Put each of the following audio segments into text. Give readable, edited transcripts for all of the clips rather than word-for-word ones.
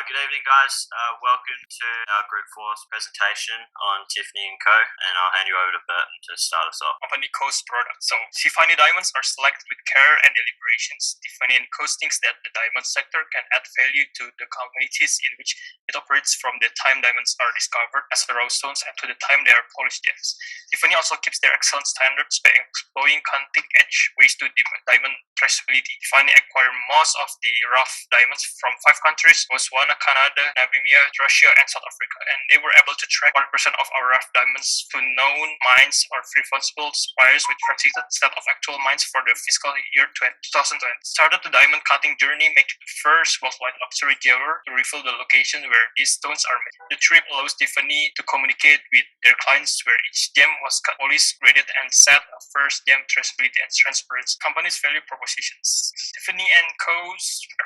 Good evening, guys. Welcome to our Group 4's presentation on Tiffany & Co. And I'll hand you over to Burton to start us off. Company Co's products. So, Tiffany diamonds are selected with care and deliberations. Tiffany & Co thinks that the diamond sector can add value to the communities in which it operates from the time diamonds are discovered as rosestones and to the time they are polished gems. Tiffany also keeps their excellent standards by employing cutting-edge ways to diamond traceability. Tiffany acquired most of the rough diamonds from 5 countries: Botswana, Canada, Namibia, Russia, and South Africa, and they were able to track 1% of our rough diamonds to known mines or responsible suppliers with tracking set of actual mines for the fiscal year 2020. Started the diamond cutting journey, making the first worldwide luxury jeweler to reveal the location where these stones are made. The trip allows Tiffany to communicate with their clients where each gem was cut, polished, graded, and set a first gem traceability and transparency. Company's value propositions. Tiffany & Co.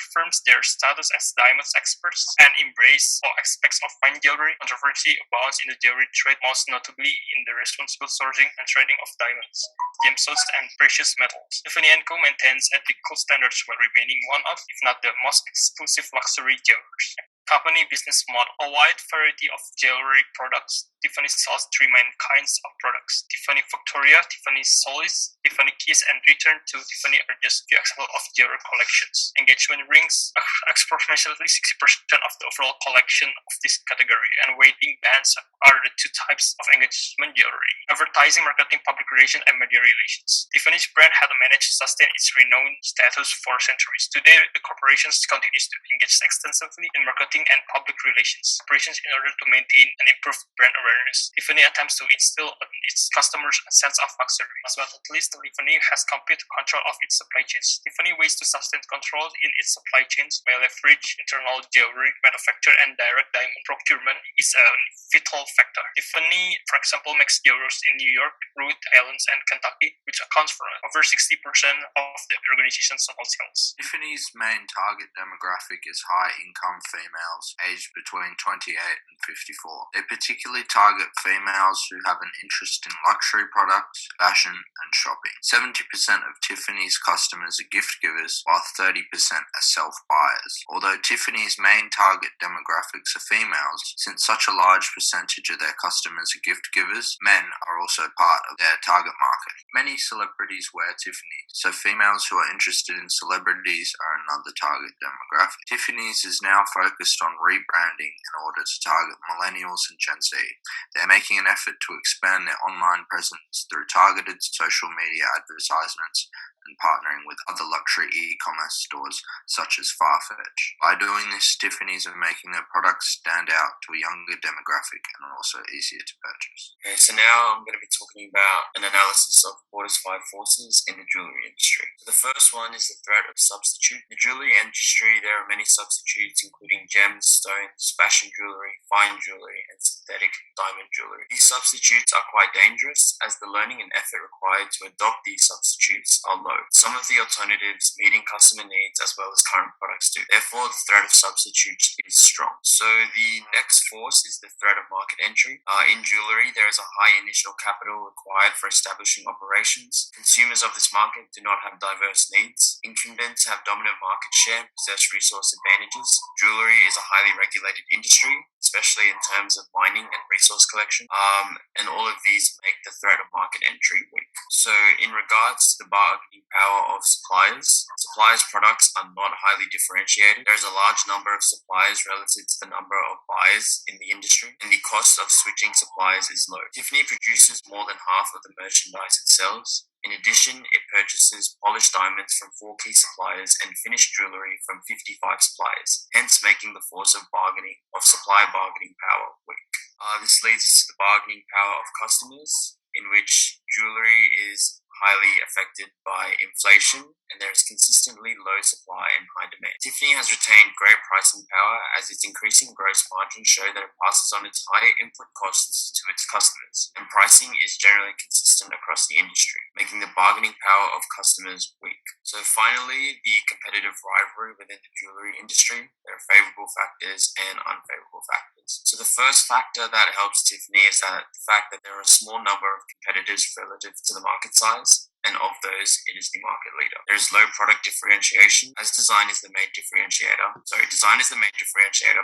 affirms their status as diamonds experts and embrace all aspects of fine jewelry. Controversy abounds in the jewelry trade, most notably in the responsible sourcing and trading of diamonds, gemstones, and precious metals. Tiffany & Co. maintains ethical standards while remaining one of, if not the most exclusive luxury jewelers. Company business model. A wide variety of jewelry products. Tiffany sells 3 main kinds of products: Tiffany Victoria, Tiffany Solis, Tiffany Kiss, and Return to Tiffany are just few examples of jewelry collections. Engagement rings, approximately 60% of the overall collection of this category, and wedding bands are the 2 types of engagement jewelry. Advertising, marketing, public relations, and media relations. Tiffany's brand had managed to sustain its renowned status for centuries. Today, the corporation continues to engage extensively in marketing and public relations operations in order to maintain and improve brand awareness. Tiffany attempts to instill in its customers a sense of luxury. As well, at least Tiffany has complete control of its supply chains. Tiffany ways to sustain control in its supply chains by leverage internal jewelry manufacture and direct diamond procurement is a vital factor. Tiffany, for example, makes jewelers in New York, Rhode Island, and Kentucky, which accounts for over 60% of the organization's total sales. Tiffany's main target demographic is high-income females aged between 28 and 54. They particularly target females who have an interest in luxury products, fashion, and shopping. 70% of Tiffany's customers are gift givers, while 30% are self-buyers. Although Tiffany's main target demographics are females, since such a large percentage of their customers are gift givers, men are also part of their target market. Many celebrities wear Tiffany, so females who are interested in celebrities are another target demographic. Tiffany's is now focused on rebranding in order to target millennials and Gen Z. They're making an effort to expand their online presence through targeted social media advertisements and partnering with other luxury e-commerce stores such as Farfetch. By doing this, Tiffany's are making their products stand out to a younger demographic and are also easier to purchase. Okay, so now I'm going to be talking about an analysis of Porter's 5 forces in the jewelry industry. So the first one is the threat of substitute. In the jewelry industry, there are many substitutes, including gems, stones, fashion jewelry, fine jewelry, and synthetic diamond jewelry. These substitutes are quite dangerous, as the learning and effort required to adopt these substitutes are low. Some of the alternatives meeting customer needs as well as current products do. Therefore, the threat of substitutes is strong. So the next force is the threat of market entry. In jewelry, there is a high initial capital required for establishing operations. Consumers of this market do not have diverse needs. Incumbents have dominant market share, possess resource advantages. Jewelry is a highly regulated industry, especially in terms of mining and resource collection. And all of these make the threat of market entry weak. So in regards to the bargaining power of suppliers products are not highly differentiated. There is a large number of suppliers relative to the number of buyers in the industry, and the cost of switching suppliers is low. Tiffany produces more than half of the merchandise it sells. In addition, it purchases polished diamonds from 4 key suppliers and finished jewelry from 55 suppliers, hence making the force of supplier bargaining power weak. This leads to the bargaining power of customers, in which jewelry is highly affected by inflation, and there is consistently low supply and high demand. Tiffany has retained great pricing power, as its increasing gross margins show that it passes on its higher input costs to its customers, and pricing is generally consistent across the industry, making the bargaining power of customers weak. So finally, the competitive rivalry within the jewelry industry. There are favorable factors and unfavorable factors. So the first factor that helps Tiffany is that the fact that there are a small number of competitors relative to the market size. and of those, it is the market leader. There is low product differentiation, as design is the main differentiator.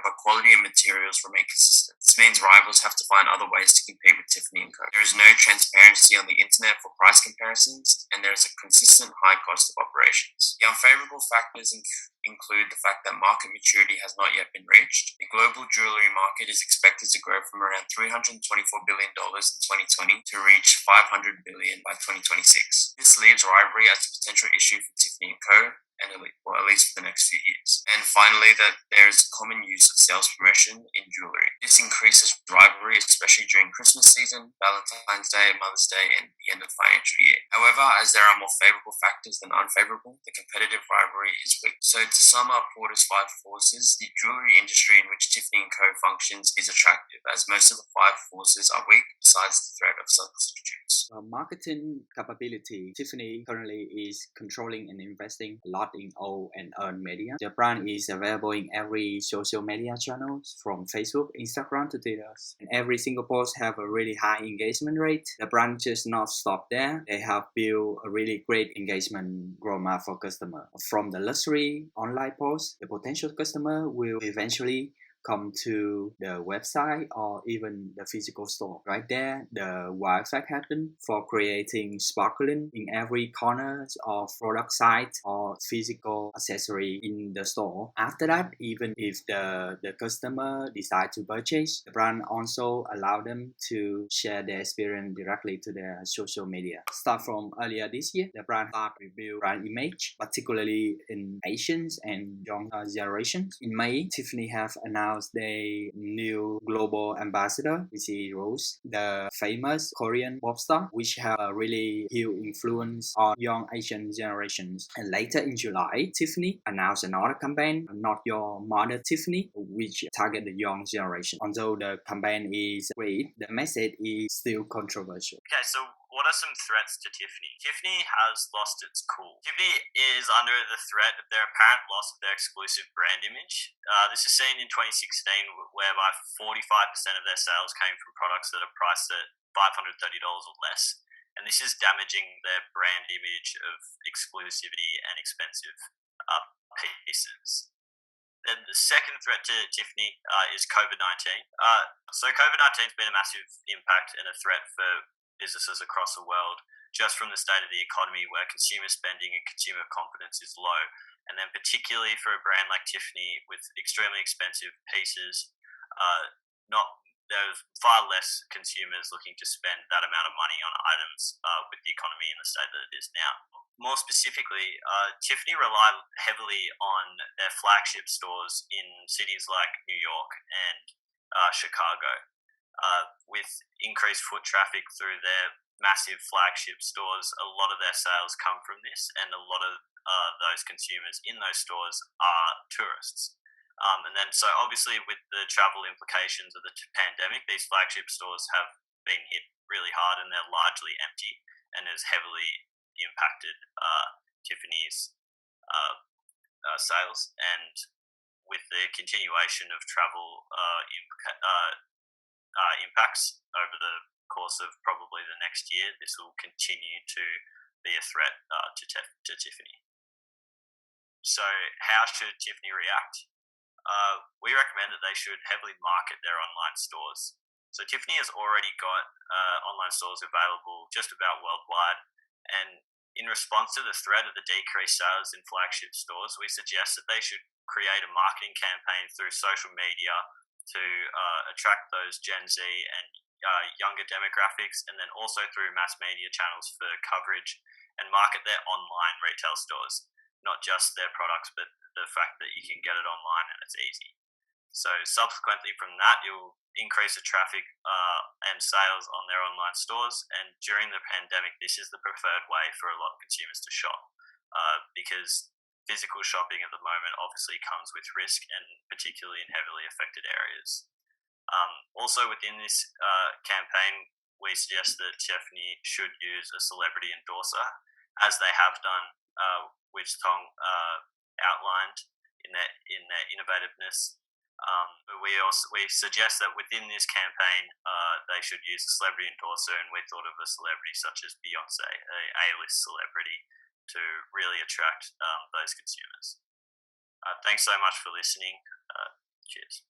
But quality and materials remain consistent. This means rivals have to find other ways to compete with Tiffany & Co. There is no transparency on the internet for price comparisons, and there is a consistent high cost of operations. The unfavorable factors include the fact that market maturity has not yet been reached. The global jewelry market is expected to grow from around $324 billion in 2020 to reach $500 billion by 2026. This leaves rivalry as a potential issue for Tiffany & Co., and at least for the next few years. And finally, that there is common use of sales promotion in jewelry. This increases rivalry, especially during Christmas season, Valentine's Day, Mother's Day, and the end of the financial year. However, as there are more favorable factors than unfavorable, the competitive rivalry is weak. So to sum up Porter's 5 forces, the jewelry industry in which Tiffany & Co. functions is attractive, as most of the 5 forces are weak, besides the threat of substitutes. Marketing capability, Tiffany currently is controlling and investing a lot in owned and earned media. The brand is available in every social media channels, from Facebook, Instagram to Twitter, and every single post have a really high engagement rate. The brand just not stop there. They have built a really great engagement roadmap for customer. From the luxury online post, the potential customer will eventually come to the website or even the physical store. Right there, the wow effect happens for creating sparkling in every corner of product site or physical accessory in the store. After that, even if the customer decide to purchase, the brand also allow them to share their experience directly to their social media. Start from earlier this year, the brand start rebuild brand image, particularly in Asians and young generations. In May, Tiffany have announced their new global ambassador, which is Rose, the famous Korean pop star, which have a really huge influence on young Asian generations. And later in July, Tiffany announced another campaign, Not Your Mother Tiffany, which target the young generation. Although the campaign is great, the message is still controversial. Okay, so what are some threats to Tiffany? Tiffany has lost its cool. Tiffany is under the threat of their apparent loss of their exclusive brand image. This is seen in 2016, whereby 45% of their sales came from products that are priced at $530 or less. And this is damaging their brand image of exclusivity and expensive pieces. Then the second threat to Tiffany is COVID-19. So COVID-19 has been a massive impact and a threat for businesses across the world, just from the state of the economy where consumer spending and consumer confidence is low. And then particularly for a brand like Tiffany with extremely expensive pieces, there's far less consumers looking to spend that amount of money on items with the economy in the state that it is now. More specifically, Tiffany rely heavily on their flagship stores in cities like New York and Chicago. With increased foot traffic through their massive flagship stores, a lot of their sales come from this, and a lot of those consumers in those stores are tourists. And then, so obviously, with the travel implications of the pandemic, these flagship stores have been hit really hard, and they're largely empty, and has heavily impacted Tiffany's sales. And with the continuation of travel impacts over the course of probably the next year, this will continue to be a threat to Tiffany. So how should Tiffany react? We recommend that they should heavily market their online stores. So Tiffany has already got online stores available just about worldwide, and in response to the threat of the decreased sales in flagship stores, we suggest that they should create a marketing campaign through social media to attract those Gen Z and younger demographics, and then also through mass media channels for coverage, and market their online retail stores, not just their products, but the fact that you can get it online and it's easy. So subsequently from that, you'll increase the traffic and sales on their online stores, and during the pandemic, this is the preferred way for a lot of consumers to shop, because physical shopping at the moment obviously comes with risk, and particularly in heavily affected areas. Also within this campaign, we suggest that Tiffany should use a celebrity endorser, as they have done, which Tong outlined in their innovativeness. We suggest that within this campaign, they should use a celebrity endorser, and we thought of a celebrity such as Beyonce, a A-list celebrity, to really attract those consumers. Thanks so much for listening. Cheers.